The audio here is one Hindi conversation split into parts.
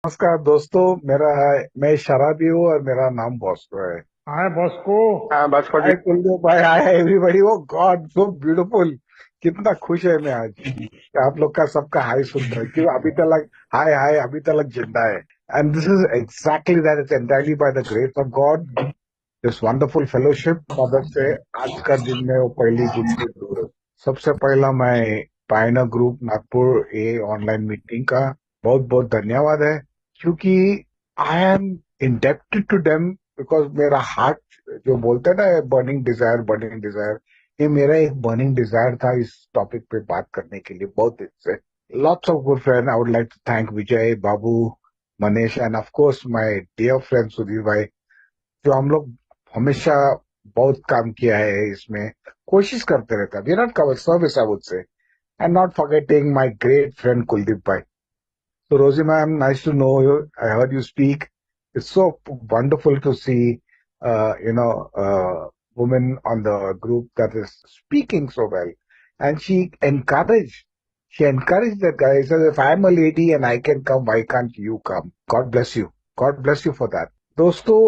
नमस्कार दोस्तों। मैं शराबी हूँ और मेरा नाम बॉस्को है। हाय बॉस्को। हाँ बॉस्को जी। हाय कुलदीप भाई, हाय एवरीबॉडी। वो गॉड सो ब्यूटीफुल। कितना खुश है मैं आज कि आप लोग का सबका हाय सुनकर, क्यों अभी तक हाय हाय अभी तक जिंदा है। And this is exactly that, is entirely by the grace of God, this wonderful fellowship. मदद से आज का दिन में वो पहली गुड गुड। सबसे पहला मैं पायना ग्रुप नागपुर ए ऑनलाइन मीटिंग का बहुत बहुत धन्यवाद है, क्योंकि I am indebted to them. Because मेरा हार्ट, जो बोलते हैं ना, बर्निंग डिजायर, ये मेरा एक बर्निंग डिजायर था इस टॉपिक पे बात करने के लिए बहुत दिन से। Lots of good friend, I would like to thank Vijay, Babu, Manish and of course my dear friend Sudhir भाई, जो हम लोग हमेशा बहुत काम किया है इसमें, कोशिश करते रहता। We not cover service I would say. And not forgetting my great friend Kuldeep भाई। So Rosie ma'am, nice to know you. I heard you speak. It's so wonderful to see, woman on the group that is speaking so well. And she encouraged that guy. She says, if I'm a lady and I can come, why can't you come? God bless you. God bless you for that. दोस्तों,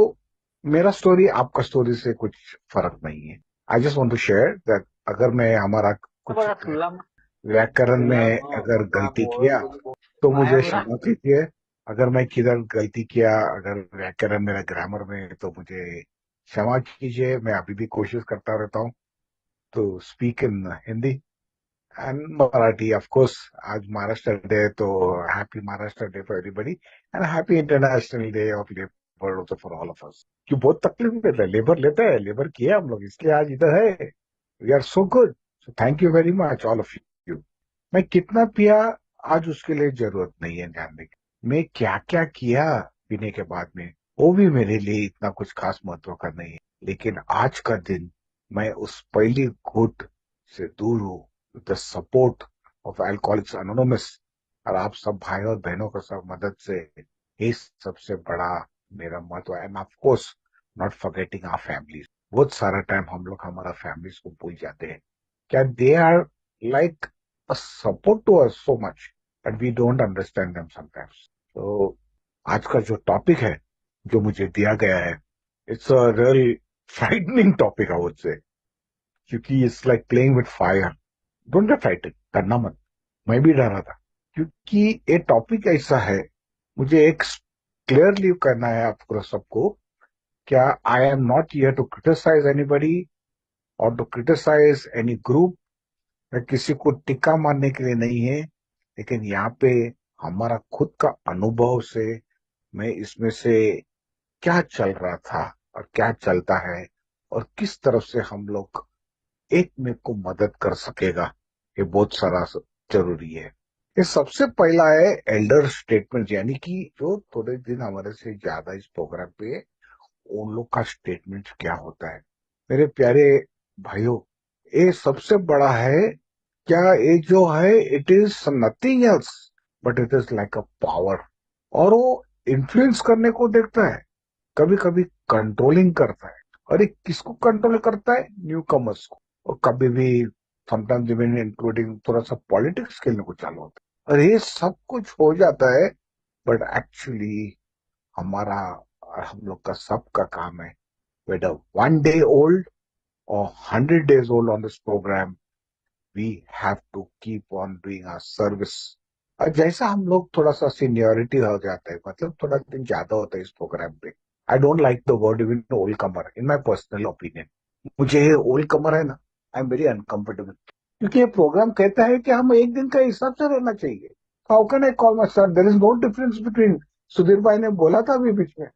मेरा स्टोरी आपका स्टोरी से कुछ फर्क नहीं है। I just want to share that अगर मैं हमारा कुछ व्याकरण में अगर गलती किया तो मुझे क्षमा कीजिए। अगर मैं किधर गलती किया, अगर व्याकरण मेरा ग्रामर में है, तो मुझे क्षमा कीजिए। मैं अभी भी कोशिश करता रहता हूँ तो speak in Hindi and Marathi. Of course आज महाराष्ट्र डे है, तो happy Maharashtra day for everybody and happy international day of labour also for all of अस। क्यों बहुत तकलीफ देता है, लेबर लेता है, लेबर किया हम लोग, इसलिए आज इधर है। We are so good. So thank you very much all of you. मैं कितना पिया आज उसके लिए जरूरत नहीं है जानने की। मैं क्या क्या किया पीने के बाद में, वो भी मेरे लिए इतना कुछ खास महत्व का नहीं है। लेकिन आज का दिन मैं उस पहली घुट से दूर हूँ, with the support of alcoholics anonymous और आप सब भाई और बहनों का सब मदद से, ये सबसे बड़ा मेरा महत्व है। And of course not forgetting our families. बहुत सारा टाइम हम लोग हमारा फैमिलीज को भूल जाते हैं। क्या they are like a support to us so much, but we don't understand them sometimes. तो आज का जो टॉपिक है, जो मुझे दिया गया है, it's a real frightening topic I would say, क्योंकि it's like playing with fire. Don't get frighted, डरना मत। मैं भी डरा था, क्योंकि ये टॉपिक ऐसा है। मुझे एक क्लियरली करना है आपको सबको, क्या I am not here to criticise anybody और टू क्रिटिसाइज एनी ग्रुप। मैं किसी को टिक्का मारने के लिए नहीं है, लेकिन यहाँ पे हमारा खुद का अनुभव से मैं इसमें से क्या चल रहा था और क्या चलता है और किस तरफ से हम लोग एक में को मदद कर सकेगा, ये बहुत सारा जरूरी है। ये सबसे पहला है एल्डर स्टेटमेंट, यानी कि जो थोड़े दिन हमारे से ज्यादा इस प्रोग्राम पे, उन लोग का स्टेटमेंट क्या होता है। मेरे प्यारे भाइयों, ये सबसे बड़ा है। क्या ये जो है, it is nothing else but it is like a power. और वो इन्फ्लुएंस करने को देखता है, कभी कभी कंट्रोलिंग करता है। और ये किसको कंट्रोल करता है? न्यू कमर्स को। और कभी भी समटाइम्स इवन इंक्लूडिंग थोड़ा सा पॉलिटिक्स खेलने को चालू होता है। और ये सब कुछ हो जाता है, बट एक्चुअली हमारा और हम लोग का सबका काम है, whether 1 day old or 100 days old on this program, we have to keep on doing our service. और जैसा हम लोग थोड़ा सा सीनियरिटी हो जाता है, मतलब थोड़ा दिन ज्यादा होता है इस प्रोग्राम पे, I don't like the word even old Qamar in my personal opinion. मुझे ओल्ड कमर है ना, आई एम वेरी अनकंफर्टेबल, क्योंकि ये प्रोग्राम कहता है कि हम एक दिन का हिसाब से रहना चाहिए। How can I call my sir? There is no difference between, Sudhir भाई ने बोला था अभी बीच में,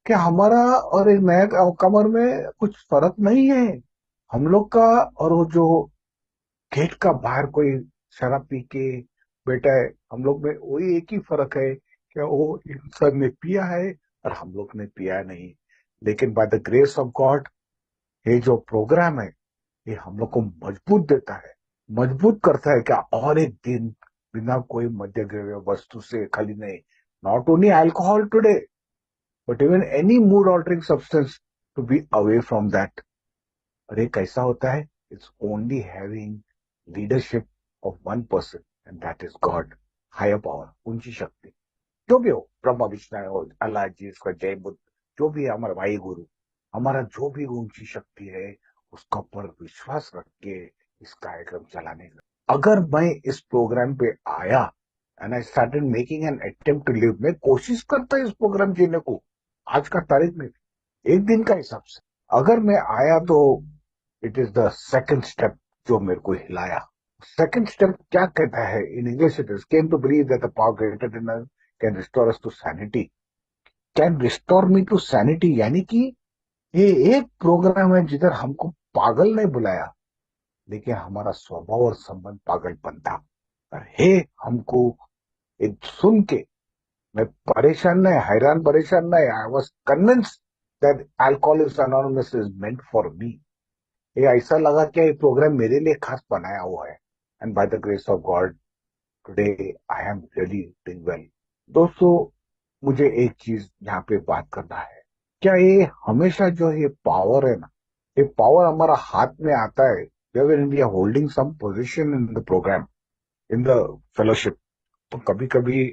कि हमारा और एक नया कमर में कुछ फर्क नहीं है। हम लोग का और वो जो गेट का बाहर कोई शराब पी के बैठा है, हम लोग में वही एक ही फर्क है, कि वो इंसान ने पिया है और हम लोग ने पिया नहीं। लेकिन by the grace of God, ये जो प्रोग्राम है, ये हम लोग को मजबूत देता है, मजबूत करता है। क्या और एक दिन बिना कोई मध्य द्रव्य वस्तु से खाली नहीं, not only alcohol today, but even any mood altering substance, to be away from that. और ये कैसा होता है? It's only having leadership of one person, and that is God, higher power, ऊंची शक्ति। जो भी हो, ब्रह्मा विष्णु हो, अल्लाह जी, इसका जय बुद्ध, जो भी है हमारा भाई गुरु, हमारा जो भी ऊंची शक्ति है, उसका ऊपर विश्वास रख के इस कार्यक्रम चलाने का। अगर मैं इस प्रोग्राम पे आया and I started making an attempt to live, मैं कोशिश करता इस प्रोग्राम जीने को, आज का तारीख में एक दिन का हिसाब से अगर मैं आया तो it is the second step जो मेरे को हिलाया। सेकंड स्टेप क्या कहता है in English? It is came to believe that the power greater than us can restore us to sanity, can restore me to sanity. यानी कि ये एक प्रोग्राम है जिधर हमको पागल नहीं बुलाया, लेकिन हमारा स्वभाव और संबंध पागल बनता। और हे हमको एक सुन के मैं परेशान नहीं, हैरान परेशान नहीं, I was convinced that alcoholics anonymous is meant for me. ये ऐसा लगा कि ये प्रोग्राम मेरे लिए खास बनाया हुआ है। And by the grace of God today I am really doing well. दोस्तों, मुझे एक चीज यहाँ पे बात करना है, क्या ये हमेशा जो ये पावर है ना, ये पावर हमारा हाथ में आता है when we are holding some position in the program, in the fellowship, तो कभी कभी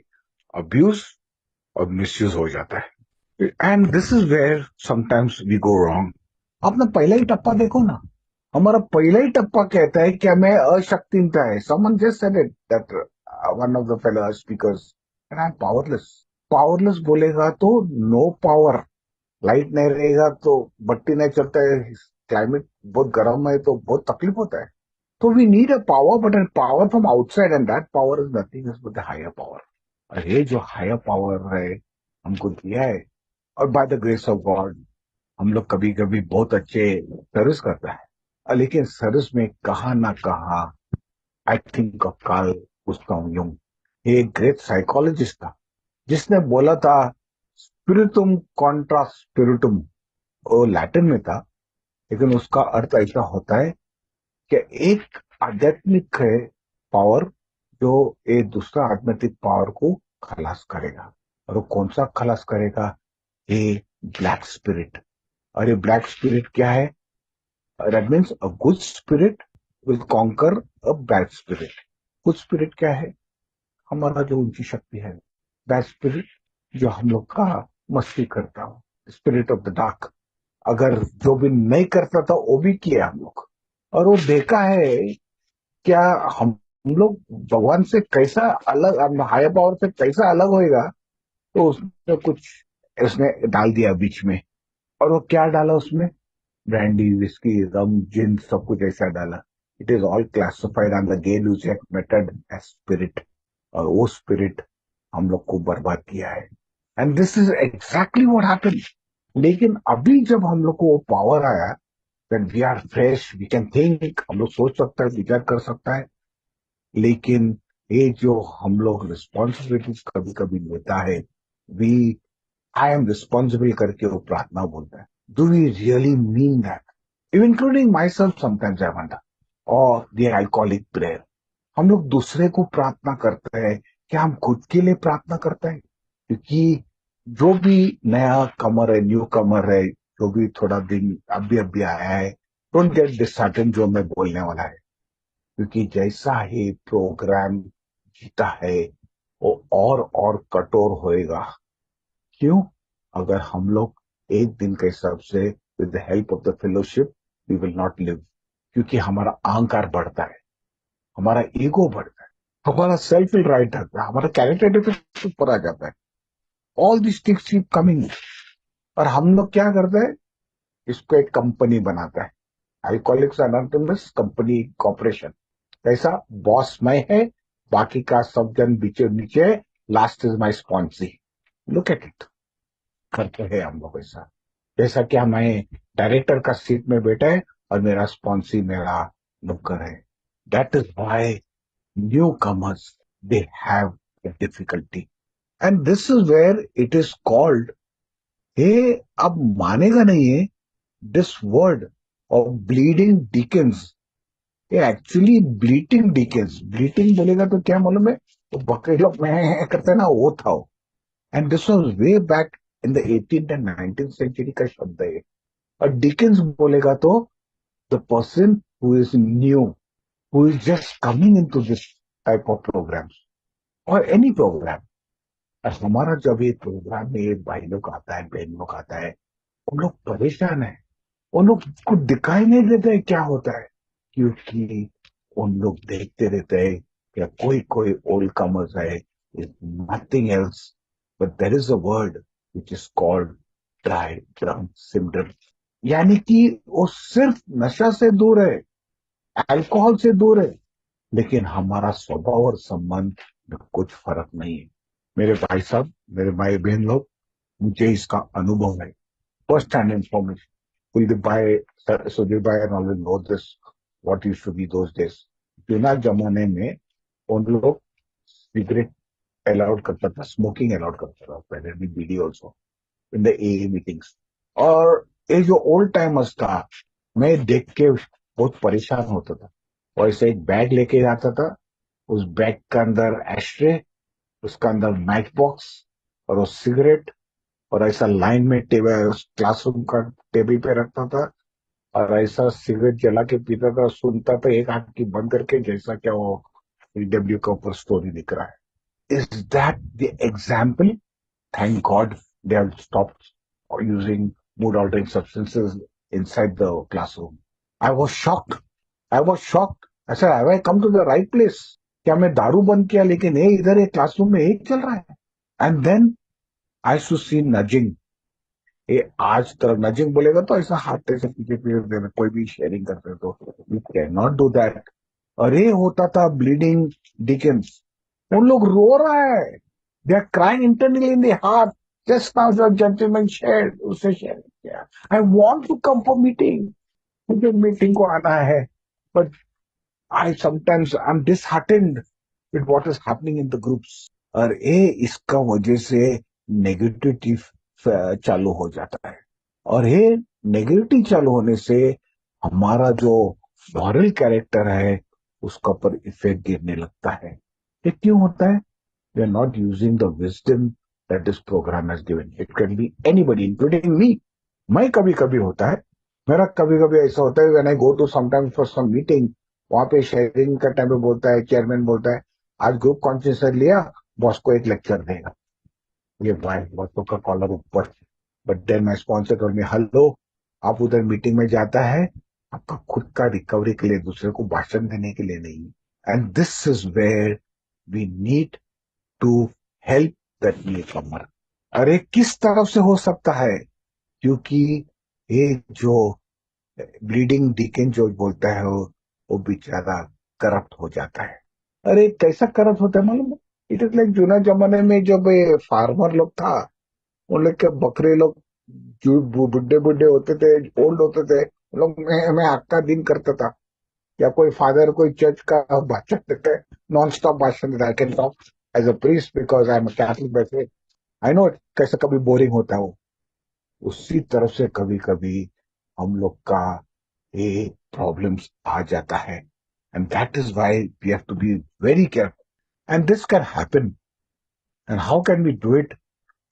अब्यूज और मिसयूज हो जाता है। And this is where sometimes we go wrong. आपने पहला ही टप्पा देखो ना, हमारा पहला ही टप्पा कहता है कि हमें अशक्तिता है। Someone just said it that one of the fellow speakers, and I am powerless. Powerless बोलेगा तो नो पावर, लाइट नहीं रहेगा तो बत्ती नहीं चलता है, क्लाइमेट बहुत गर्म है तो बहुत तकलीफ होता है। तो we need a power, but a power from outside, and that power is nothing is but the higher power. और ये जो हायर पावर है हमको दिया है, और by the grace of God हम लोग कभी कभी बहुत अच्छे सर्विस करता है, लेकिन सर्विस में कहा ना कहा I think of Carl Gustav Jung. ये एक ग्रेट साइकोलॉजिस्ट था जिसने बोला था स्पिरिटुम कॉन्ट्रा स्पिरिटुम। वो लैटिन में था, लेकिन उसका अर्थ ऐसा होता है कि एक आध्यात्मिक है पावर जो एक दूसरा आध्यात्मिक पावर को खलास करेगा। और वो कौन सा खलास करेगा? ये ब्लैक स्पिरिट। और ये ब्लैक स्पिरिट क्या है? That means a good spirit will conquer a bad spirit. Good spirit क्या है? हमारा जो ऊंची शक्ति है। बैड स्पिरिट जो हम लोग का मस्ती करता हो, स्पिरिट ऑफ द डार्क। अगर जो भी नहीं करता था वो भी किया हम लोग, और वो देखा है क्या हम लोग भगवान से कैसा अलग, हायर पावर से कैसा अलग होएगा। तो उसने कुछ उसने डाल दिया बीच में। और वो क्या डाला उसमें? ब्रांडी, विस्की, रम, जिन, सब कुछ ऐसा डाला। It is all classified on the गेल यूजेक मेथड एज स्पिरिट। और वो स्पिरिट हम लोग को बर्बाद किया है। And this is exactly what happened. लेकिन अभी जब हम लोग को वो पावर आया, that we are fresh, we can think, हम लोग सोच सकता है, विचार कर सकता है। लेकिन ये जो हम लोग रिस्पॉन्सिबिलिटीज कभी कभी लेता है, वी आई एम रिस्पॉन्सिबल करके वो प्रार्थना बोलता है, do we really mean that? Including myself sometimes I wonder. और द अल्कोहलिक प्रेयर, हम लोग दूसरे को प्रार्थना करते हैं, क्या हम खुद के लिए प्रार्थना करते हैं? क्योंकि जो भी नया कमर है, न्यू कमर है, जो भी थोड़ा दिन अभी अभी आया है, डोंट गेट डिसहार्टेंड जो मैं बोलने वाला है, क्योंकि जैसा ही प्रोग्राम जीता है वो और कठोर होएगा। क्यों? अगर हम लोग एक दिन के हिसाब से with the help of the fellowship we will not live, क्योंकि हमारा अहंकार बढ़ता है, हमारा ईगो बढ़ता है, हमारा सेल्फ राइट आता है, हमारा कैरेक्टर डिफेक्ट ऊपर आ जाता है। All this things keep coming. और हम लोग क्या करते हैं? इसको एक कंपनी बनाता है, अल्कोहलिक्स अनोनिमस कंपनी कॉर्पोरेशन। कैसा? बॉस मैं है, बाकी का सब जन बीचे नीचे, last is my sponsee. Look at it, करते हैं हम लोग ऐसा। जैसा कि हमें डायरेक्टर का सीट में बैठा है और मेरा स्पॉन्सी मेरा नौकर है। That is why newcomers they have difficulty, and this is where it is called, हे अब मानेगा नहीं है, this word of bleeding deacons. ये एक्चुअली ब्लीटिंग डिकेंस, ब्लीटिंग बोलेगा तो क्या मालूम है? तो बकरे लोग में करते हैं ना, वो था वो। And this was way back in the 18th and 19th century का शब्द है। और डिकेंस बोलेगा तो the person who is new, who is just coming into this type of programs और एनी प्रोग्राम। और हमारा जब ये प्रोग्राम में एक भाई लोग आता है, बहन लोग आता है, उन लोग परेशान है, उन लोग को दिखाई नहीं देता है क्या होता है, क्योंकि उन लोग देखते रहते हैं कि कोई कोई ओल्ड कमर्स है, is nothing else, but there is a word which is called dry drum syndrome, यानी कि वो सिर्फ नशा से दूर है, अल्कोहल से दूर है, लेकिन हमारा स्वभाव और संबंध में कुछ फर्क नहीं है। मेरे भाई साहब, मेरे भाई बहन लोग, मुझे इसका अनुभव है, first hand information. Kuldeep Bhai, Sudhir Bhai and all will know this, what used to be those days. बिना जमाने में उन लोग सिगरेट अलाउड करता था, स्मोकिंग अलाउड करता था, पहले भी बीडी also in the A meetings. और ये जो ओल्ड टाइमर्स था, मैं देख के बहुत परेशान होता था। वैसे एक बैग लेके जाता था, उस बैग के अंदर एस्ट्रे, उसका अंदर मैच बॉक्स और वो सिगरेट, और ऐसा लाइन में टेबल क्लासरूम का टेबल पे रखता था, और ऐसा सिगरेट जला के पीता था, सुनता था एक आंख की बंद करके, जैसा क्या वो डब्ल्यू के ऊपर स्टोरी दिख रहा है। Is that the example? Thank God they have stopped using mood altering substances inside the classroom. I was shocked, I was shocked. अच्छा, have I come to the right place? क्या मैं दारू बंद किया, लेकिन ये इधर एक क्लासरूम में एक चल रहा है? And then I should see nothing. ये आज तरफ नजिंग बोलेगा तो ऐसा हाथ से पीछे पीछे देना, कोई भी शेयरिंग करते तो you can not do that. अरे होता था ब्लीडिंग डिकेंस, उन लोग रो रहा है, they are crying internally in the heart. Just now the gentleman share, उससे शेयर किया, I want to come for meeting, मुझे मीटिंग को आना है, but I sometimes I am disheartened with what is happening in the groups. और ये इसका वजह से नेगेटिविटी चालू हो जाता है, और ये नेगेटिविटी चालू होने से हमारा जो मॉरल कैरेक्टर है उसका पर इफेक्ट गिरने लगता है। ये क्यों होता है? We are not using the wisdom that this program has given. It can be anybody including me. मैं कभी कभी होता है, मेरा कभी कभी ऐसा होता है, when I go to sometimes for some meeting, वहां पे शेयरिंग का टाइम पे बोलता है चेयरमैन, बोलता है आज ग्रुप कॉन्फ्रेंस लिया, बॉस को एक लेक्चर देगा। ये भाई बॉसों का कॉलर ऊपर। But then my sponsor told me, hello, आप उधर मीटिंग में जाता है आपका खुद का रिकवरी के लिए, दूसरे को भाषण देने के लिए नहीं। And this is where we need to help that newcomer. अरे किस तरफ से हो सकता है? क्योंकि ये जो ब्लीडिंग डीकन जो बोलता है वो बेचारा करप्ट हो जाता है। अरे कैसा करप्ट होता है मालूम है? इट इज लाइक जूना जमाने में जब फार्मर लोग था, उन लोग के बकरे लोग जो बुढ़े बुढ़े होते थे, ओल्ड होते थे, उन लोग मैं आपका दिन करता था, या कोई फादर कोई चर्च का भाषण देता है, नॉन स्टॉप भाषण देता है। I can talk as a priest because I am Catholic वैसे, आई नो कैसे कभी बोरिंग होता है वो। उसी तरफ से कभी कभी हम लोग का ये प्रॉब्लम्स आ जाता है, and that is why we have to be very careful. And this can happen, and how can we do it?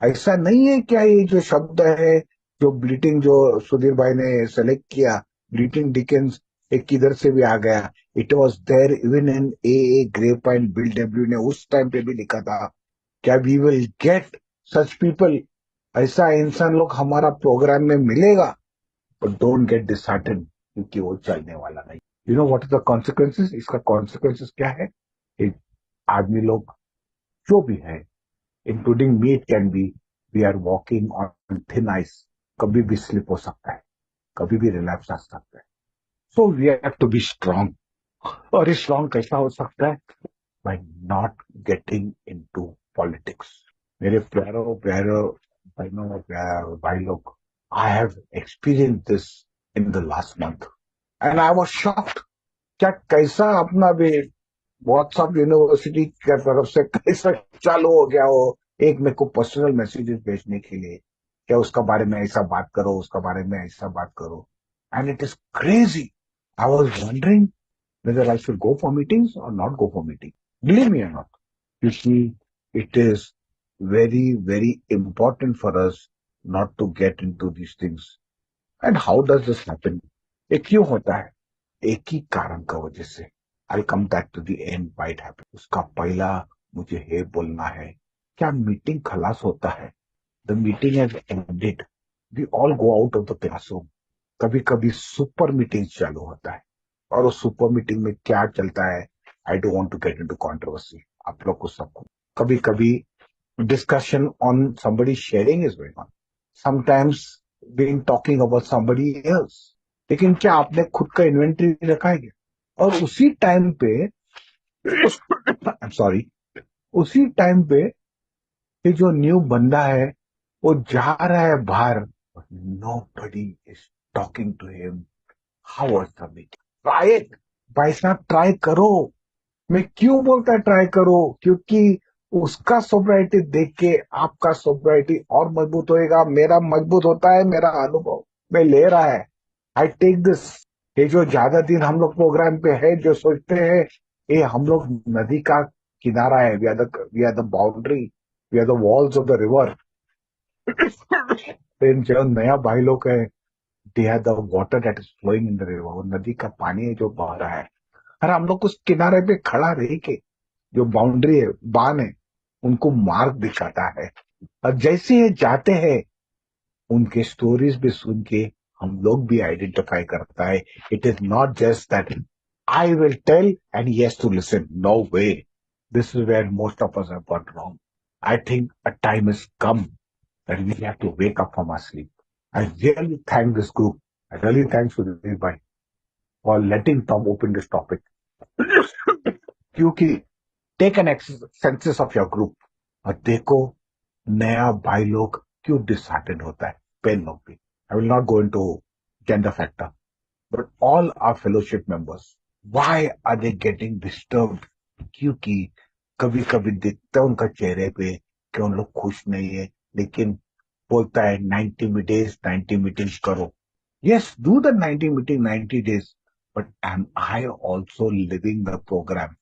ऐसा नहीं है क्या ये जो शब्द है, जो ब्लीटिंग जो सुधीर भाई ने सेलेक्ट किया, ब्लीटिंग डिकेंस, एक किधर से भी आ गया? It was there even in a grey point Bill W ने उस टाइम पे भी लिखा था, क्या we will get such people, ऐसा इंसान लोग हमारा प्रोग्राम में मिलेगा, बट डोंट गेट डिसहार्टेंड, क्योंकि वो चलने वाला नहीं। You know what is the consequences? इसका कॉन्सिक्वेंसेस क्या है? कि आदमी लोग जो भी है, including me, it can be, we are walking on thin ice. कभी भी स्लिप हो सकता है, कभी भी रिलैप्स आ सकता है। So we have to be strong. और ये स्ट्रांग कैसा हो सकता है? By not getting into politics. मेरे प्यारो प्यारो बहनों और प्यारे भाई लोग, I have experience this in the last month, and I was shocked. क्या कैसा अपना भी व्हाट्सएप यूनिवर्सिटी की तरफ से कैसा चालू हो गया हो, एक मेरे को पर्सनल मैसेजेस भेजने के लिए, क्या उसका बारे में ऐसा बात करो, उसका बारे में ऐसा बात करो, and it is crazy. I was wondering whether I should go for meetings or not go for meeting. Believe me or not, you see, it is very, very important for us not to get into these things. And how does this happen? ये क्यों होता है? एक ही कारण का वजह से। I'll come back to the end why it happened. उसका पहला मुझे ये बोलना है क्या मीटिंग खलास होता है? The meeting has ended, we all go out of the classroom. कभी कभी सुपर मीटिंग चालू होता है, और उस सुपर मीटिंग में क्या चलता है, I don't want to get into controversy, आप लोग को सबको कभी कभी discussion on somebody sharing is going on. Sometimes being talking about somebody else. लेकिन क्या आपने खुद का इन्वेंटरी रखा है क्या? और उसी टाइम पे आई एम सॉरी, उसी टाइम पे ये जो न्यू बंदा है वो जा रहा है बाहर, nobody is talking to him, how was the meeting? Try it भाई साहब, ट्राई करो। मैं क्यों बोलता है ट्राई करो? क्योंकि उसका सोब्राइटी देख के आपका सोब्राइटी और मजबूत होएगा, मेरा मजबूत होता है, मेरा अनुभव में ले रहा है। I take this. ये जो ज्यादा दिन हम लोग प्रोग्राम पे है, जो सोचते हैं ये हम लोग नदी का किनारा है, we are the boundary, we are the walls of the river. लेकिन जो नया भाई लोग है, they are the water that is flowing in the river, वो नदी का पानी है जो बह रहा है। अरे हम लोग उस किनारे पे खड़ा रह के जो बाउंड्री है, बान है, उनको मार्ग दिखाता है। और जैसे ये जाते हैं, उनके स्टोरीज भी सुन के हम लोग भी आइडेंटिफाई करता है। It is not just that I will tell and he has to listen, no way. This is where most of us have got wrong. I think a time is come that we have to wake up from our sleep. I really thank this group, I really thanks to this भाई for letting Tom open this topic. क्योंकि take an senses of your group और देखो नया भाई लोग क्यों डिसहार्टेड होता है, पेन लोग भी। I will not go into gender factor, but all are fellowship members, why are they getting disturbed? क्योंकि कभी कभी दिखता है उनका चेहरे पे कि उन लोग खुश नहीं है, लेकिन बोलता है 90 days 90 मीटिंग्स करो। Yes, do the 90 meeting 90 days, but am I also living the program?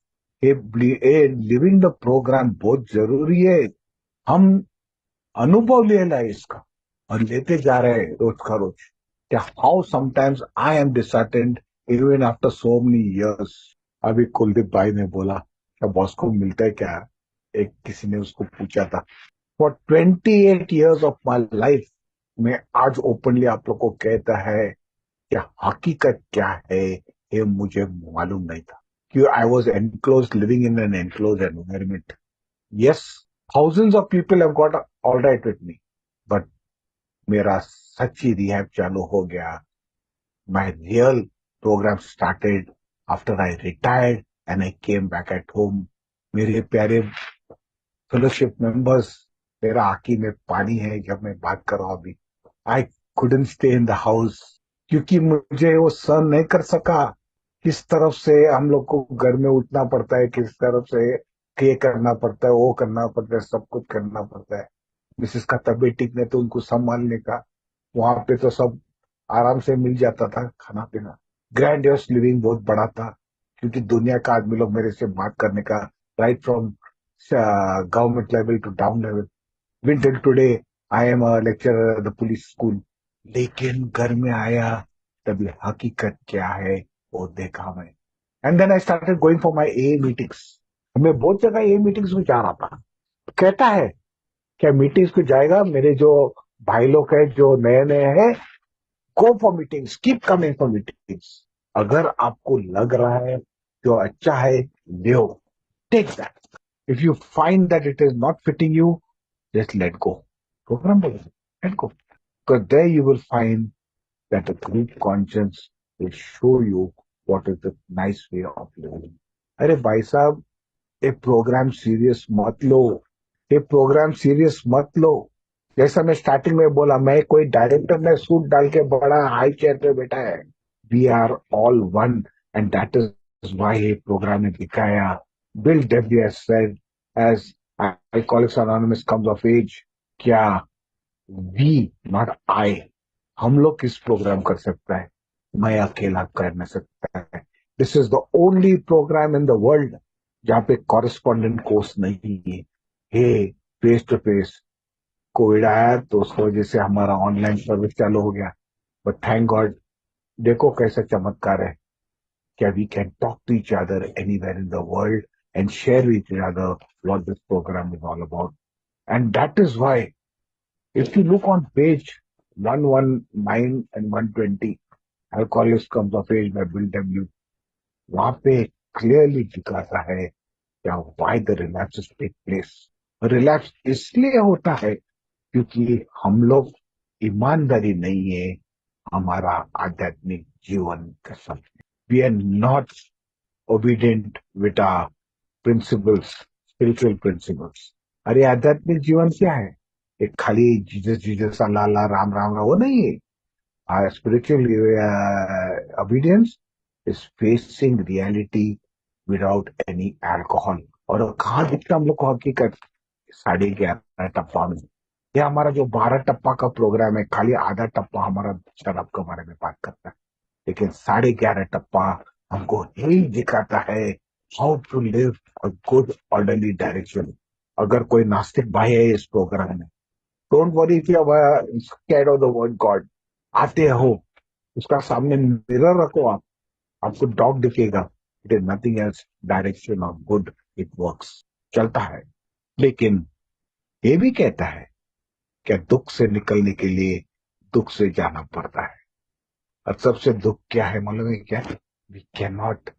Living the program बहुत जरूरी है। हम अनुभव ले रहा है इसका और लेते जा रहे हैं रोज का रोज। क्या how sometimes I am disattend even after so many years. अभी कुलदीप भाई ने बोला क्या बॉस को मिलता है क्या? एक किसी ने उसको पूछा था। For 28 years of my life, मैं आज ओपनली आप लोग को कहता है क्या हकीकत क्या है, ये मुझे मालूम नहीं था। कि I was enclose, living in an enclose environment. Yes, thousands of people have got all right with me, but मेरा सच्ची रिहैब चालू हो गया। My real program started after I retired and I came back at home. मेरे प्यारे फेलोशिप मेंबर्स, मेरा आंखी में पानी है जब मैं बात कर रहा हूं अभी। आई couldn't stay in the house क्योंकि मुझे वो सहन नहीं कर सका। किस तरफ से हम लोग को घर में उठना पड़ता है, किस तरफ से ये करना पड़ता है, वो करना पड़ता है, सब कुछ करना पड़ता है। मिसेस का तबीयत ठीक नहीं तो उनको संभालने का, वहां पे तो सब आराम से मिल जाता था खाना पीना। ग्रैंडियस लिविंग बहुत बड़ा था क्योंकि दुनिया का आदमी लोग मेरे से बात करने का, right from government level to down level. Will till today I am a lecturer at the police school. लेकिन घर में आया तभी हकीकत क्या है वो देखा मैं। And then I started going for my A meetings. मैं बहुत जगह ए मीटिंग्स में जा रहा था। कहता है क्या मीटिंग्स को जाएगा? मेरे जो भाई लोग हैं जो नए नए हैं, go for meetings, keep coming for meetings. अगर आपको लग रहा है जो अच्छा है, लियो, take that. If you find that it is not fitting you, just let go. Program बोलो, let go, because there you will find that a group conscious will show you what is the nice way of living. अरे भाई साहब, ये प्रोग्राम सीरियस मत लो, ये प्रोग्राम सीरियस मत लो। जैसा मैं स्टार्टिंग में बोला, मैं कोई डायरेक्टर ने सूट डाल के बड़ा हाई चेयर पे बैठा है। We are all one and that is why ये प्रोग्राम ने दिखाया। Bill W S said as Alcoholics Anonymous comes of age, क्या वी, नॉट आई, हम लोग किस प्रोग्राम कर सकता है, मैं अकेला कर नहीं सकता है। This is the only program in the world जहाँ पे कॉरेस्पॉन्डेंट कोर्स नहीं है। Hey, face to face. Covid आया तो उसकी वजह से हमारा ऑनलाइन सर्विस चालू हो गया, बट थैंक गॉड, देखो कैसा चमत्कार है, क्या we can talk to each other anywhere in the world and share with each other what this program is all about. And that is why, if you look on page 119 and 120, Alcoholics Comes of Age by Bill W. वहां पे क्लियरली दिखाता है क्या why the relapse take place. Relapse इसलिए होता है क्योंकि हम लोग ईमानदारी नहीं है हमारा आध्यात्मिक जीवन के साथ। We are not obedient with our principles, spiritual principles. अरे आध्यात्मिक जीवन क्या है? एक खाली जीसस जीसस अल्लाह अल्लाह राम राम राम वो नहीं है। Our spiritual obedience is facing reality without any alcohol। और कहाँ दिखता हम लोग को हकीकत? 11:30 टप्पा में। ये हमारा जो 12 टप्पा का प्रोग्राम है, खाली आधा टप्पा हमारा शराब के बारे में बात करता है, लेकिन 11:30 टप्पा हमको यही दिखाता है how to live a good orderly direction. अगर कोई नास्तिक भाई है इस प्रोग्राम में, don't worry if you are scared of the word God. आते हो, उसका सामने मिरर रखो, आपको डॉग दिखेगा। It is nothing else direction of good, it works, चलता है। लेकिन ये भी कहता है कि दुख से निकलने के लिए दुख से जाना पड़ता है। और सबसे दुख क्या है मालूम है क्या? We can not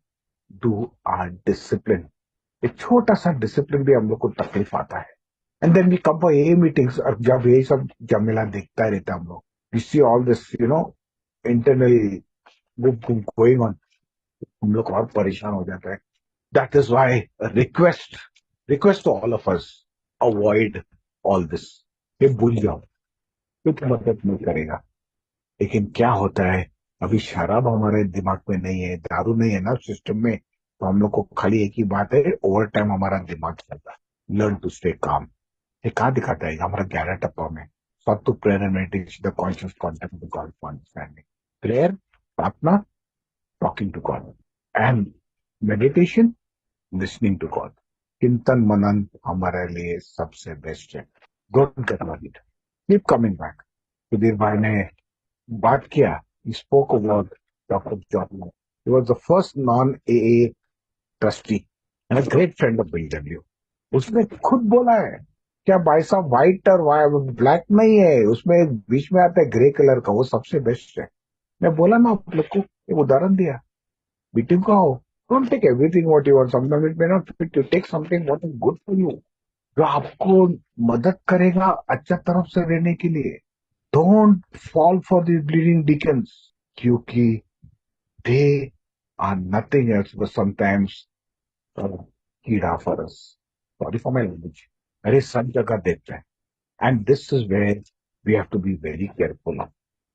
do our discipline. एक छोटा सा डिसिप्लिन भी हम लोग को तकलीफ आता है। And then we come for a meetings, और जब यही सब जमेला देखता रहता हम लोग, we see all this internal going on, हम लोग और परेशान हो जाता है। That is why request request to all of us, avoid all this. ये भूल जाओ, कुछ मदद नहीं करेगा। लेकिन क्या होता है, अभी शराब हमारे दिमाग में नहीं है, दारू नहीं है ना सिस्टम में, तो हम लोग को खाली एक ही बात है, ओवर टाइम हमारा दिमाग चलता है। Learn to stay calm. ये कहाँ दिखाता है हमारा 11 टप्पा में? Sought to prayer and meditation, the conscious contact with God for understanding. Prayer, प्रार्थना, talking to God, and meditation, listening to God. चिंतन मनन हमारे लिए सबसे बेस्ट है। Don't get worried, keep coming back. Sudhir भाई ने बात किया, he spoke about Dr. John. He was the first non-AA trustee and a great friend of Bill W. उसने खुद बोला है क्या भाई साहब, व्हाइट और ब्लैक नहीं है, उसमें बीच में आता है ग्रे कलर का, वो सबसे बेस्ट है। मैं बोला ना आप लोग को, एक उदाहरण दिया, मीटिंग का हो, don't take everything what you want, sometimes it may not fit you, take something what is good for you, जो आपको मदद करेगा अच्छा तरफ से रहने के लिए। Don't fall for the bleeding deacons, क्योंकि they are nothing else but sometimes कीड़ा for us. Sorry for my language. अरे सब जगह देखते हैं, and this is where we have to be very careful.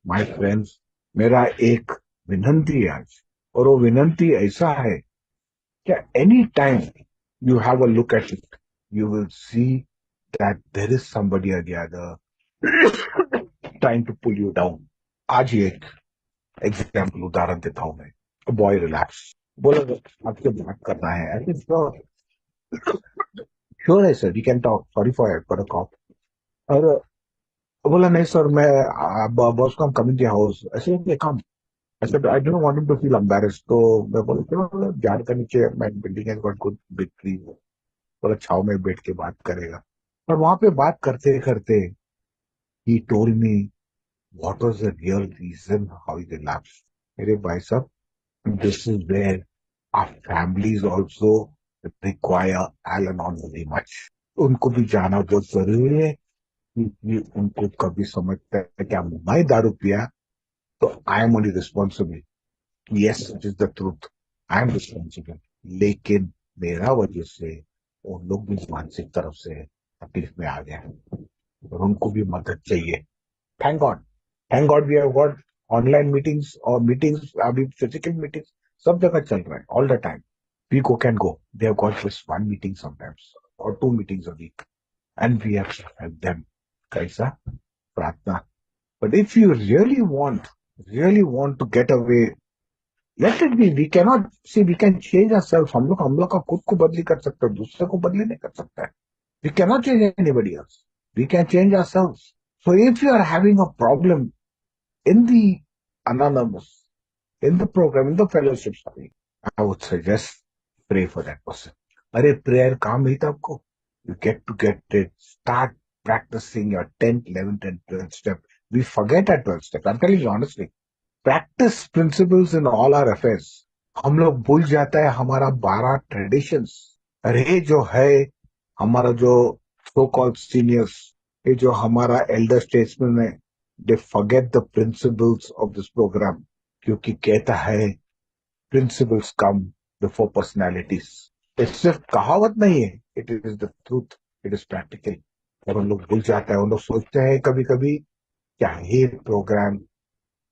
My friends, मेरा एक विनंती है आज, और वो विनंती ऐसा है क्या, any time you have a look at it, you will see that there is somebody or the other trying to pull you down. आज ही एक एग्जाम्पल उदाहरण देता हूं मैं। बॉय रिलैक्स बोला, आपसे बात करना है। आई थिंक श्योर, श्योर है sir, you can talk, sorry for a cop. और बोला नहीं सर, मैं बॉस को, हम कमिंग टू हाउस, ऐसे कम। I said, I didn't want him to feel embarrassed. तो मैं बोला चलो झाड़ का नीचे, मैं building has got good big tree, बोला छाव में बैठ के बात करेगा। और वहां पे बात करते करते he told me what was the real reason how he relapsed। मेरे भाई साहब, this is where our families also require Al-Anon very much। उनको भी जाना बहुत जरूरी है, क्योंकि उनको कभी समझता है कि मैं दारू पिया तो I am only responsible. Yes, it is the truth, I am responsible. लेकिन मेरा वजह से वो लोग भी मानसिक तरफ से तकलीफ में आ गए हैं, और उनको भी मदद चाहिए। Thank God, thank God we have got online meetings, और मीटिंग्स अभी फिजिकल मीटिंग्स सब जगह चल रहा है all the time. Week can go, they have got just one meeting sometimes, और 2 meetings a week, and we have help them. कैसा? प्रार्थना। But if you really want to get away, let it be. We cannot see, we can change ourself. हम लोग का खुद को बदली कर सकते हैं, दूसरे को बदली नहीं कर सकता है। We cannot change anybody else, we can change ourselves. So if you are having a problem in the anonymous, in the program, in the fellowship, sorry, I would suggest pray for that person। अरे प्रेयर काम मिलता आपको, you get to get it, start practicing your 10th, 11th, and 12th step. We forget our 12th step. I'm telling you honestly. Practice principles in all our affairs. हम लोग भूल जाता है हमारा 12 ट्रेडिशंस. अरे जो है हमारा जो सो कॉल्ड सीनियर्स, ये जो हमारा एल्डर स्टेट्समैन है, they forget the principles of this program. क्योंकि कहता है प्रिंसिपल्स कम बिफोर पर्सनैलिटीज. ये सिर्फ कहावत नहीं है, it is the truth, it is practical. और हम लोग भूल जाते हैं, हम लोग सोचते हैं कभी कभी क्या ये प्रोग्राम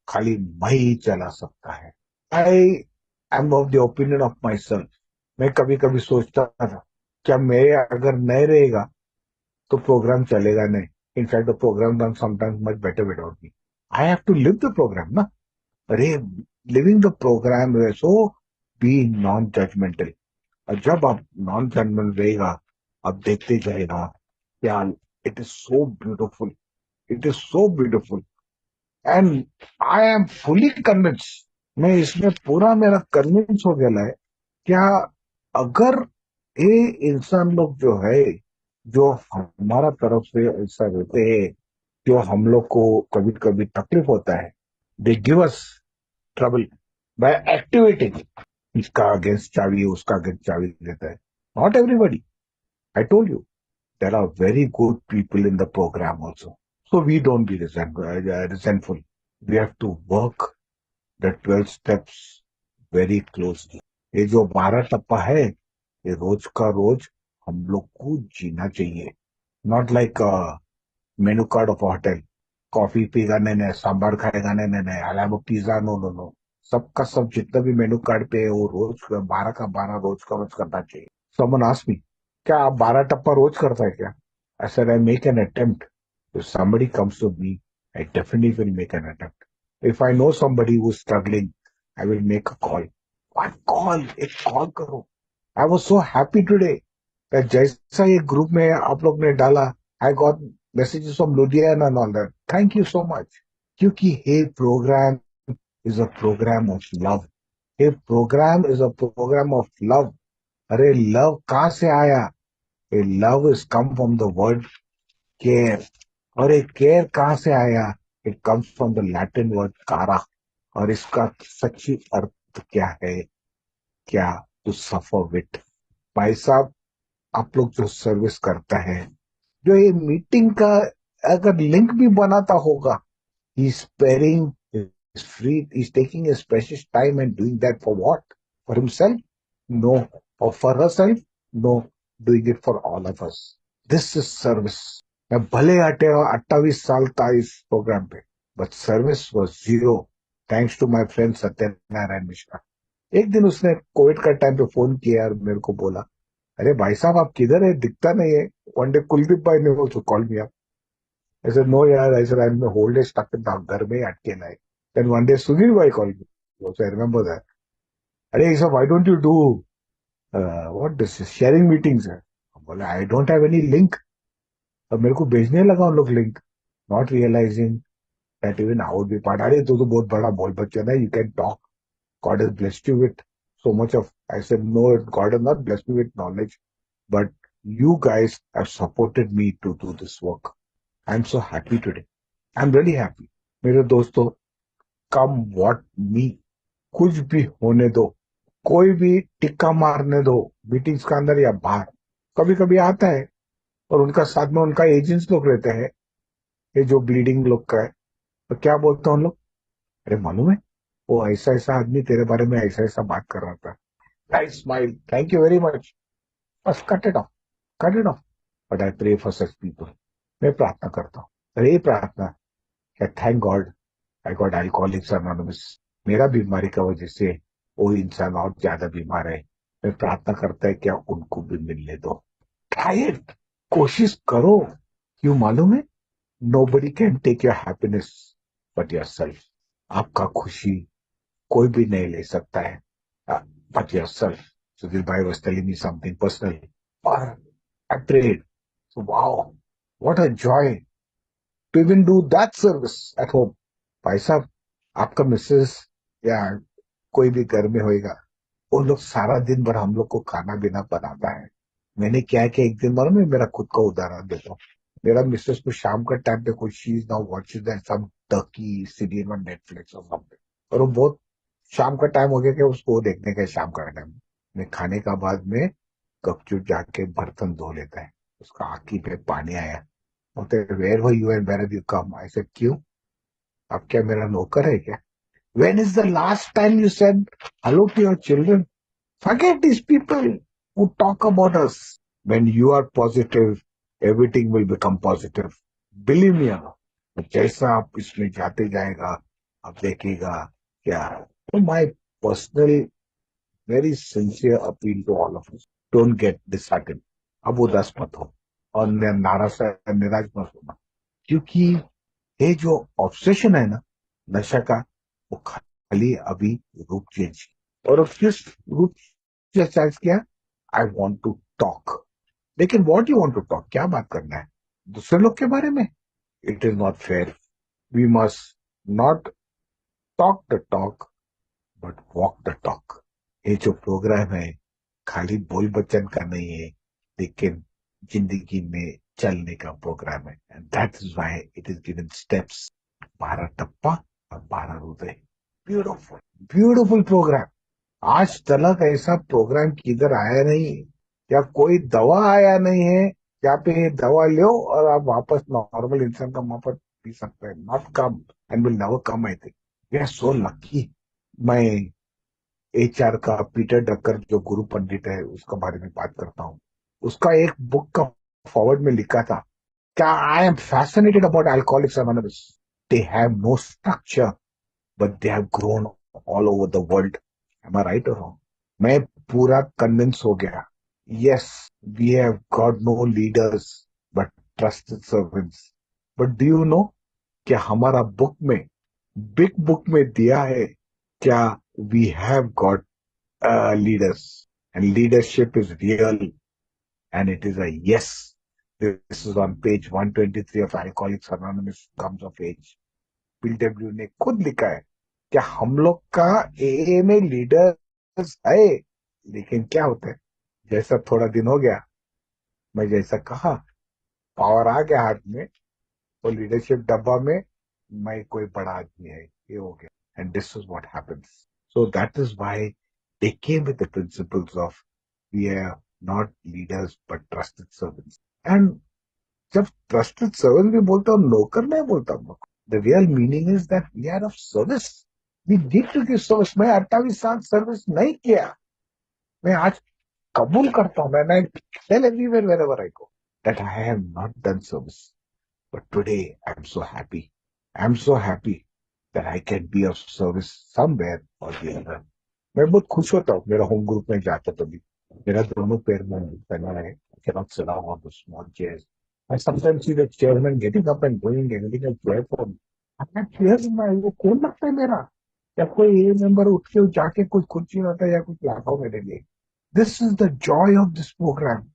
खाली मैं ही चला सकता है. I am of the opinion of my self. मैं कभी कभी सोचता था क्या मैं अगर नहीं रहेगा तो प्रोग्राम चलेगा नहीं. In fact the program run sometimes much better without me. I have to live the program ना. अरे living the program so be non judgemental. और जब आप नॉन जजमेंटल रहेगा, आप देखते जाएगा क्या it is so beautiful. It is so beautiful. And I am fully convince. मैं इसमें पूरा मेरा कन्विंस हो गया है क्या अगर ये इंसान लोग जो है, जो हमारा तरफ से ऐसा रहते हैं, जो हम लोग को कभी कभी तकलीफ होता है, they give us trouble by activating. इसका अगेंस्ट चावी, उसका अगेंस्ट चावी देता है. Not everybody. I told you there are very good people in the program also. So we don't be resentful. We have to work the 12 steps very closely. ये जो 12 टप्पा है, ये रोज का रोज हम लोग को जीना चाहिए. Not like menu card of hotel. Coffee पीगा नहीं नहीं, सांभर खाएगा नहीं नहीं नहीं, अला वो पिज्जा, नो नो नो. सबका सब जितना भी मेनू कार्ड पे है वो रोज का 12 का 12 रोज का रोज करना चाहिए. समवन आस्क्ड मी, क्या आप 12 टप्पा रोज करता है क्या? I said, I make an attempt. If somebody comes to me, I definitely will make an attempt. If I know somebody who's struggling, I will make a call. One call, एक call करो. I was so happy today that जैसा ये ग्रुप में आप लोग ने डाला, I got messages from Ludhiana and all that. Thank you so much. क्योंकि ये program is a program of love. ये program is a program of love. अरे love कहाँ से आया? ये love is come from the word care. और एक केयर कहां से आया? It comes from the Latin word cara. और इसका सच्ची अर्थ क्या है? क्या? To suffer with. भाई साहब, आप लोग जो सर्विस करता है, जो ये मीटिंग का अगर लिंक भी बनाता होगा, ही sparing is free, he's taking his precious time and doing that for what? For himself? No. Or for herself? No. Doing it for all of us. This is service. मैं भले 28 साल था इस प्रोग्राम पे, but service was zero. Thanks to my friend Satyanarayan Mishra. एक दिन उसने कोविड का टाइम पे फोन किया और मेरे को बोला, अरे भाई साहब आप किधर है, दिखता नहीं है. वन डे कुलदीप भाई ने वो कॉल मी अप. ऐसे नो यार, ऐसे I am whole day stuck घर में अटकेला है. देन वन डे सुधीर भाई call me. I remember that. अरे ये सब why don't you do what this sharing meetings है. बोला I don't have any link. अब मेरे को भेजने लगा उन लोग link, not realising that even I would be part. अरे तो बहुत बड़ा बोल बच्चा है, you can talk. God has blessed you with so much of. I said, no, God has not blessed me with knowledge, but you guys have supported me to do this work. I'm so happy today. I'm really happy. मेरे दोस्तों, come what me, कुछ भी होने दो, कोई भी टिक्का मारने दो मीटिंग्स के अंदर या बाहर. कभी कभी आता है और उनका साथ में उनका एजेंट्स लोग रहते हैं, ये जो ब्लीडिंग लोग का है. तो क्या बोलते हैं उन लोग, अरे मालूम है वो ऐसा ऐसा आदमी तेरे बारे में ऐसा ऐसा बात कर रहा था. I smile, thank you very much. बस cut it off, cut it off. But I pray for such people. मैं प्रार्थना करता हूँ. अरे ये प्रार्थना क्या, thank God I got alcoholics anonymous. मेरा बीमारी का वजह से वो इंसान और ज्यादा बीमार है. मैं प्रार्थना करता है क्या उनको भी मिलने दो. ट्राई इट, कोशिश करो. क्यों मालूम है, nobody can take your happiness but yourself. आपका खुशी कोई भी नहीं ले सकता है बट योरसेल्फ. सुधीर भाई was telling me something personal और I prayed. So wow, what a joy to even do that service at home. भाई साहब, आपका मिसेस या कोई भी घर में होएगा, वो लोग सारा दिन भर हम लोग को खाना पीना बनाता है. मैंने क्या किया एक दिन, मालूम है, मेरा खुद का उदाहरण देता हूँ. मेरा मिसेस को शाम का टाइम पे कोई she is now watching that some Turkey serial on Netflix और समथिंग, और वो बहुत शाम का टाइम हो गया कि उसको वो देखने का है शाम का टाइम में खाने का बाद में कपचुप जाके बर्तन धो लेता है। उसका आंखी पे पानी आया, बोलते where were you and where have you come. I said क्यों, अब क्या मेरा नौकर है क्या? When is the last time you said hello to your children? Forget these people who talk about us. When you are positive, everything will become positive. Believe me, जैसा आप इसमें जाते जाएगा, आप देखेगा क्या। तो my personal very sincere appeal to all of us, don't get disheartened. अब उदास मत हो और नाराज निराश मत होना, क्योंकि ये जो ऑब्सेशन है ना नशा का, वो खाली अभी रूप चेंज किया। और किस रूप से चेंज किया? I want to talk. लेकिन what you want to talk, क्या बात करना है दूसरे लोग के बारे में? It is not fair. We must not talk the talk but walk the talk. ये जो प्रोग्राम है खाली बोल बच्चन का नहीं है, लेकिन जिंदगी में चलने का प्रोग्राम है। And that is why it is given steps, 12 टप्पा और 12 हृदय। Beautiful, beautiful programme. आज तक ऐसा प्रोग्राम किधर आया नहीं, या कोई दवा आया नहीं है यहाँ पे ये दवा लो और आप वापस नॉर्मल इंसान का वापस पी सकते हैं। Not come and will never come, I think. We are so lucky. मैं एचआर का पीटर डकर जो गुरु पंडित है उसका बारे में बात करता हूँ। उसका एक बुक का फॉरवर्ड में लिखा था क्या, I am fascinated about Alcoholics Anonymous. They have no structure but they have grown all over the world. Am I right और रॉन्ग? मैं पूरा कन्विंस हो गया। Yes, we have got no leaders but trusted servants. But do you know क्या हमारा बुक में, बिग बुक में दिया है क्या, we have got leaders, and leadership is real, and it is a yes. This is on page 123 of Alcoholics Anonymous Comes of Age. PW ने खुद लिखा है कि हम लोग का एए में लीडर्स है, लेकिन क्या होता है, जैसा थोड़ा दिन हो गया, मैं जैसा कहा, पावर आ गया हाथ में, तो लीडरशिप डब्बा में मैं कोई बड़ा आदमी है, ये हो गया। And this is what happens. So that is why they came with the principles of we are not leaders but trusted servants. And जब ट्रस्टेड सर्वेंट भी बोलता हूँ, नौकर नहीं बोलता हूँ। The real meaning is that we are of service. We need to give service. मैं 28 साल सर्विस नहीं किया, मैं आज कबूल करता हूँ, मैं tell everywhere wherever I go that I have not done service. But today, I'm so happy. I'm so happy that I can be of service somewhere or the other. मैं बहुत खुश होता हूँ मेरा होम ग्रुप में जाता तभी। मेरा दोनों पैर में पहना है। I cannot sit down on the small chairs. I sometimes see the chairman getting up and going and getting a chair for me. I have chairs in my, वो कौन लगता है मेरा? या कोई ए मेंबर उठ के जाके कुछ कुर्सी होता है या कुछ लाता मेरे लिए। This is the joy of this program.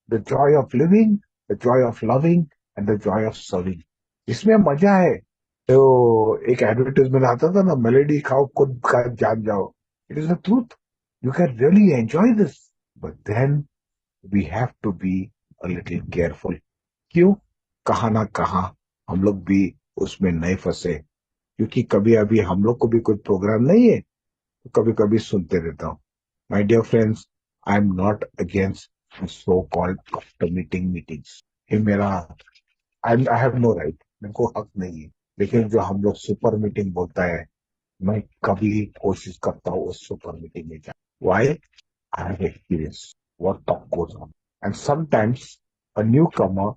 The joy of living, the joy of loving and the joy of serving. इसमें मजा है। तो एक एडवर्टाइजमेंट आता था ना, मेलेडी खाओ खुद का जान जाओ। It is the truth. You can really enjoy this, but then we have to be a little careful. क्यों? कहा ना कहा हम लोग भी उसमें नहीं फंसे, क्योंकि कभी अभी हम लोग को भी कोई प्रोग्राम नहीं है तो कभी कभी सुनते रहता हूँ। My dear friends, I am not against so called after meeting meetings. ये मेरा, आई हैव नो राइट, मेरे को हक नहीं है। लेकिन जो हम लोग सुपर मीटिंग बोलता है, मैं कभी कोशिश करता हूँ उस सुपर मीटिंग में जाए। Why? I have experience what talk goes on. And sometimes a newcomer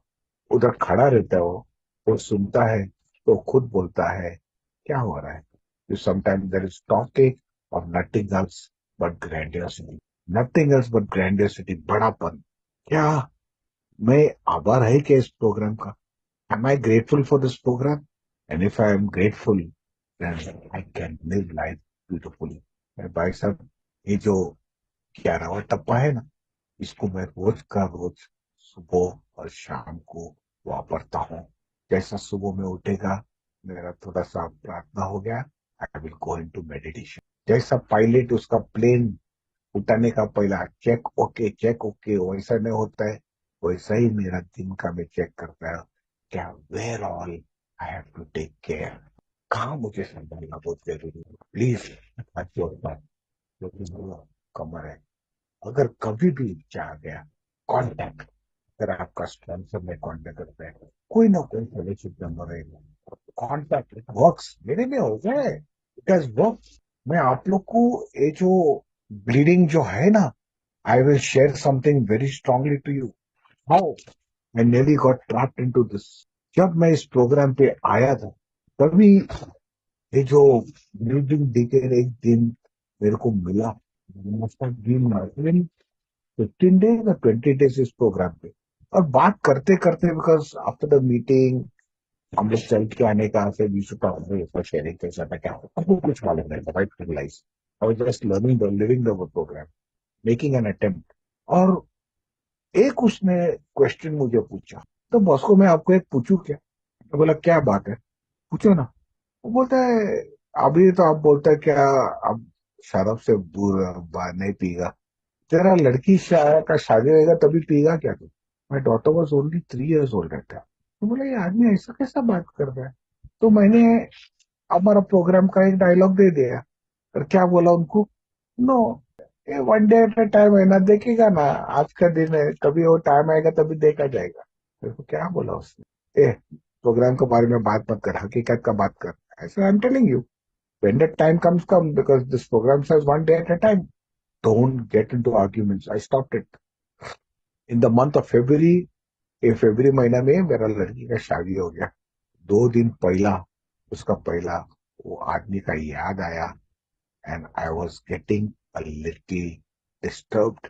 उधर खड़ा रहता है, वो सुनता है तो खुद बोलता है क्या हो रहा है। समटाइम्स देयर इज टॉकिंग और nothing else but grandiosity, nothing else but grandiosity, बड़ापन। क्या मैं आभार है क्या इस प्रोग्राम का? Am I grateful for this program? And if I am grateful, then I can live life beautifully. मेरे भाई साहब, ये जो 11वां टप्पा है ना, इसको मैं रोज का रोज सुबह और शाम को वापरता हूँ। जैसा सुबह में उठेगा, मेरा थोड़ा सा प्रार्थना हो गया, I will go into meditation. जैसा पायलट उसका प्लेन उठाने का पहला चेक ओके वैसा नहीं होता है। वैसा ही मेरा दिन का मैं चेक करता है क्या, where all I have to take care, कहाँ मुझे संभालना बहुत जरूरी है। प्लीज हाथ जोड़ता हूं, क्योंकि मेरा कमर है। अगर कभी भी चाह गया, कांटेक्ट, अगर आपका स्पॉन्सर में कांटेक्ट करता है, कोई ना कोई फेलोशिप नंबर रहेगा, कांटेक्ट, इट वर्क्स, मेरे में हो गया है, इट हैज वर्क। मैं आप लोग को ये जो ब्लीडिंग जो है ना, I will share something very strongly to you, how I nearly got trapped into this। जब मैं इस प्रोग्राम पे आया था, तभी ये जो म्यूजिक डिकेड एक दिन मेरे को मिला। must have been 15 days या 20 days इस प्रोग्राम पे। और बात करते करते, बिकॉज आफ्टर द मीटिंग हम लोग चल के आने का से बीस रुपया शेयरिंग कैसा था, क्या आपको कुछ मालूम नहीं था, right, realize I was just learning the living the programme, making an attempt. और एक उसने क्वेश्चन मुझे पूछा, तो बॉस को मैं आपको एक पूछूं क्या? मैं बोला क्या बात है, पूछो ना। वो बोलता है, अभी तो आप बोलता है क्या, अब शराब से दूर नहीं पीगा, तेरा लड़की का शादी होगा तभी पीगा क्या तू? My daughter was only 3 years old at that. तो बोला ये आदमी ऐसा कैसा बात कर रहा है? तो मैंने हमारा प्रोग्राम का एक डायलॉग दे दिया, और क्या बोला उनको, नो, ये one day at a time है ना, देखेगा ना, आज का दिन है, कभी वो टाइम आएगा तभी देखा जाएगा। मेरे को क्या बोला उसने, ए प्रोग्राम के बारे में बात मत कर, हकीकत का बात कर। ऐसे I am telling you, when the time comes, come, because this program says one day at a time. Don't get into arguments. I stopped it. In the month of February, ये फरवरी महीना में मेरा लड़की का शादी हो गया। 2 दिन पहला, उसका पहला वो आदमी का याद आया, and I was getting a little disturbed.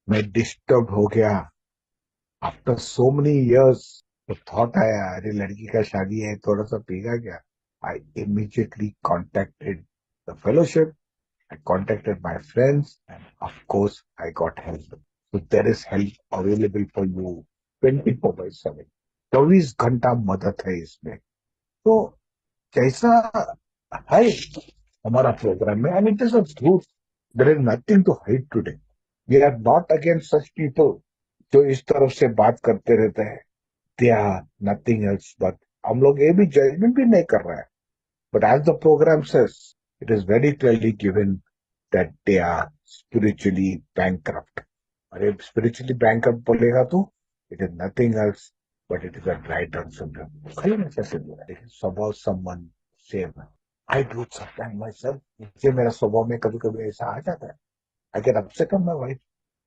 मैं डिस्टर्ब हो गया आफ्टर सो मेनी इयर्स। तो थॉट आया, अरे लड़की का शादी है, थोड़ा सा पीगा क्या? I immediately contacted the fellowship, I contacted my friends, and of course, I got help. So there is help available for you 24/7। 24 घंटा मदद है इसमें। तो कैसा है हमारा प्रोग्राम में, and it is a truth, there is nothing to hide today. We are not against such people जो इस तरफ से बात करते रहते हैं, they are nothing else but, हम लोग ये भी जजमेंट भी नहीं कर रहे हैं, but as the program says, it is very clearly given that they are spiritually bankrupt। अरे spiritually bankrupt बोलेगा तो it is nothing else but it is a dry down syndrome। खाली मैं कैसे बोला, देखिए स्वभाव someone same है। I do it sometimes myself। मुझे मेरा स्वभाव में कभी कभी ऐसा आ जाता है। I get upset on my wife।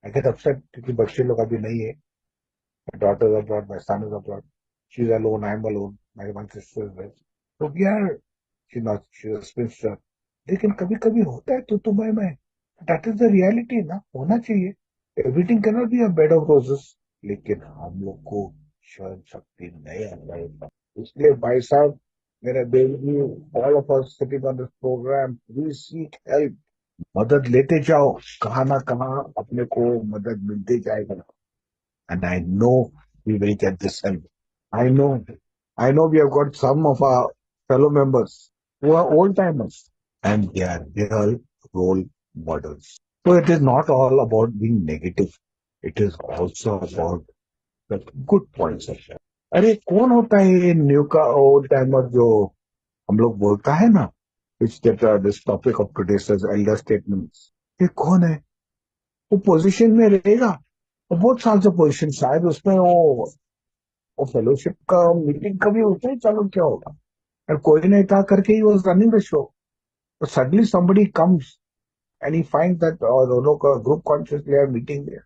I get upset क्योंकि बच्चे लोग अभी नहीं है। My daughter is abroad, my son is abroad, she's alone, I'm alone, my one sister is there। तो we are, she's a spinster। लेकिन कभी कभी होता है तो मैं, दैट इज द रियलिटी ना, होना चाहिए। Everything can not be a bed of roses. लेकिन हम लोग को सहन शक्ति नहीं आ पाएगा। इसलिए भाई साहब, मेरे baby, all of us sitting on this programme, please seek help. मदद लेते जाओ, कहाँ ना कहाँ अपने को मदद मिलती जाएगा। And I know we will get this help। I know, I know we have got some of our fellow members who are old timers, and they are real role models। So it is not all about being negative. It is also about the good points of it। अरे कौन होता है ये न्यू का ओल्ड टाइमर जो हम लोग बोलता है ना, which that this topic of today's elder statements, ये कौन है? वो पोजीशन में रहेगा, और बहुत साल से पोजीशन, शायद उसमें वो फेलोशिप का मीटिंग कभी उसने ही चालू किया होगा, और कोई नहीं था करके he was running the show. तो suddenly somebody comes and he finds that दोनों का ग्रुप कॉन्शियसली है मीटिंग में,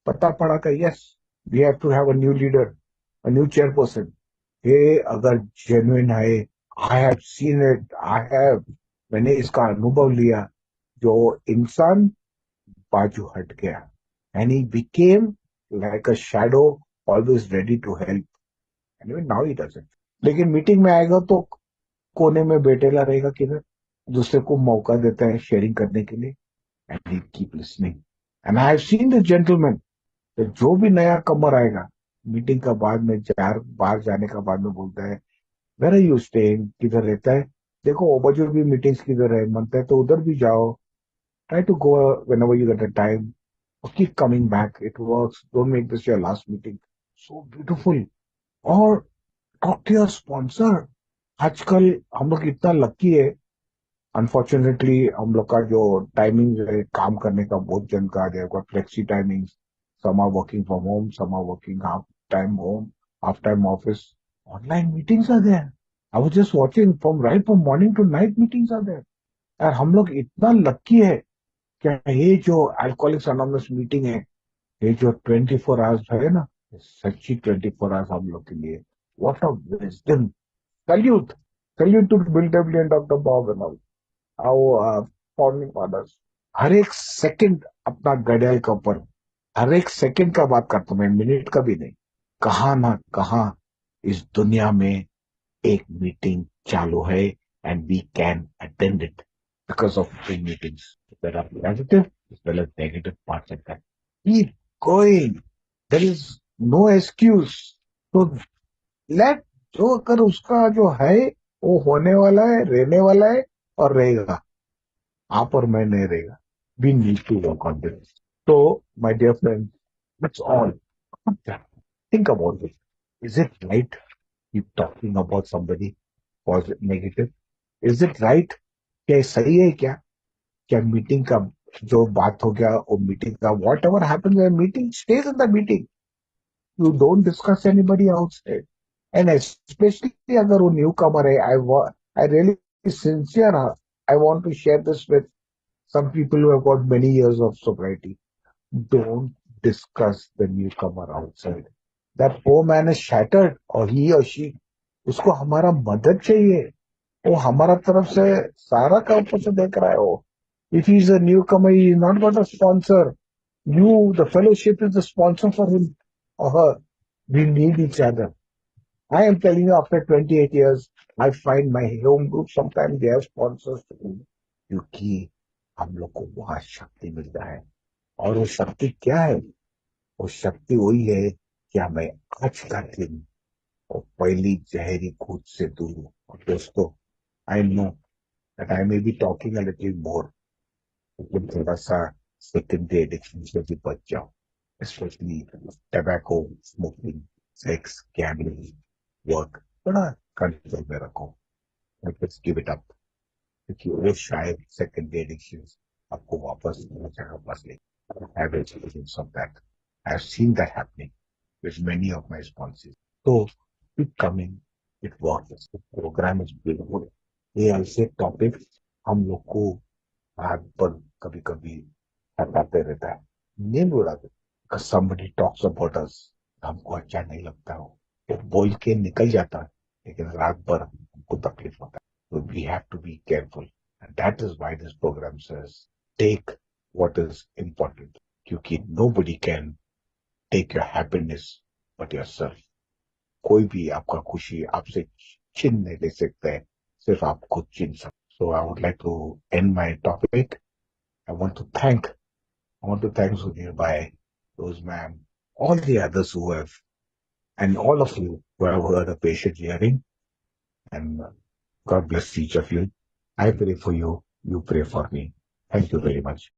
पता पड़ा कि yes, we have to have a new leader, a new chairperson. ये अगर जेन्युइन है, I have seen it, I have, मैंने इसका अनुभव लिया। जो इंसान बाजू हट गया, and he became like a shadow, always ready to help। Anyway, now he doesn't। लेकिन मीटिंग में आएगा तो कोने में बैठेला रहेगा, किधर दूसरे को मौका देता है शेयरिंग करने के लिए, and he keep listening. And I have seen the gentleman, जो भी नया कमर आएगा, मीटिंग का बाद में चार बाहर जाने का बाद में बोलता है, वेर आर यू स्टेइंग, किधर रहता है, देखो ओबाजू भी मीटिंग्स किधर है, मनता है तो उधर भी जाओ, try to go whenever you get a time, or keep coming back, it works, don't make this your last meeting। So beautiful. और टॉक टू योर स्पॉन्सर। आजकल हम लोग इतना लकी है, अनफॉर्चुनेटली हम लोग का जो टाइमिंग है काम करने का, बहुत जन का there got flexi timing. Some are working from home, some are working half time home, half time office. Online meetings are there. I was just watching from morning to night meetings are there. यार हम लोग इतना लकी है। क्या ये जो अल्कोहलिक्स अनोनिमस मीटिंग है, ये जो 24 आवर्स है ना, सच्ची 24 आवर्स हम लोग के लिए। What a wisdom. Salute, salute to Bill W and doctor Bob and all our founding fathers। हर एक सेकंड अपना घड़ियाल के ऊपर, हर एक सेकंड का बात करता हूं मैं, मिनट का भी नहीं। कहाँ ना कहाँ इस दुनिया में एक मीटिंग चालू है, and we can attend it because of free meetings. There are positive as well as negative parts of that. Keep going. There is no excuse. तो लेट, जो अगर उसका जो है वो होने वाला है, रहने वाला है और रहेगा। आप और मैं नहीं रहेगा। We need to work on this. तो my dear friend, that's all. Think about it. Is it right keep talking about somebody positive negative? Is it right? क्या ये सही है क्या? क्या मीटिंग का जो बात हो गया वो मीटिंग का, whatever happen in meeting stage in the meeting. You don't discuss anybody outside. And specially अगर वो न्यू कमर है, I really sincere, I want to share this with some people who have got many years of sobriety. Don't discuss the newcomer outside. That poor man is shattered, or he or she, उसको हमारा मदद चाहिए। वो हमारा तरफ से सारा का ऊपर से देख रहा है वो। If he is a newcomer, he is not got a sponsor. You, the fellowship is the sponsor for him or her. We need each other. I am telling you, after 28 years, I find my home group sometimes they have sponsors too, क्योंकि हम लोग को वहां शक्ति मिलता है। और वो शक्ति क्या है? वो शक्ति वही है कि हमें आज का दिन और पहली जहरी कूद से दूर हो। और दोस्तों, I know that I may be talking a little more, लेकिन थोड़ा सा सेकेंडरी एडिक्शन से भी बच जाओ, specially tobacco, smoking, sex, gambling, work. थोड़ा कंट्रोल में रखो, जस्ट गिव इट अप। क्योंकि वो शायद सेकेंडरी एडिक्शन आपको वापस जगह पास ले। I have experience of that. I have seen that happening with many of my sponsors. So keep coming, it works. The program is beautiful. ये ऐसे टॉपिक हम लोग को रात पर कभी कभी हटाते रहता है, नींद उड़ाते। somebody talks about us, हमको अच्छा नहीं लगता हो, वो बोल के निकल जाता है, लेकिन रात भर हमको तकलीफ होता है। So we have to be careful. And that is why this program says, take what is important. क्योंकि nobody can take your happiness but yourself. कोई भी आपका खुशी आपसे छीन नहीं ले सकता है, सिर्फ आप खुद छीन सकते। So I would like to end my topic. I want to thank, I want to thank Sunil Bhai, Rose ma'am, all the others who have, and all of you who have heard a patient hearing. And God bless each of you. I pray for you. You pray for me. Thank you very much.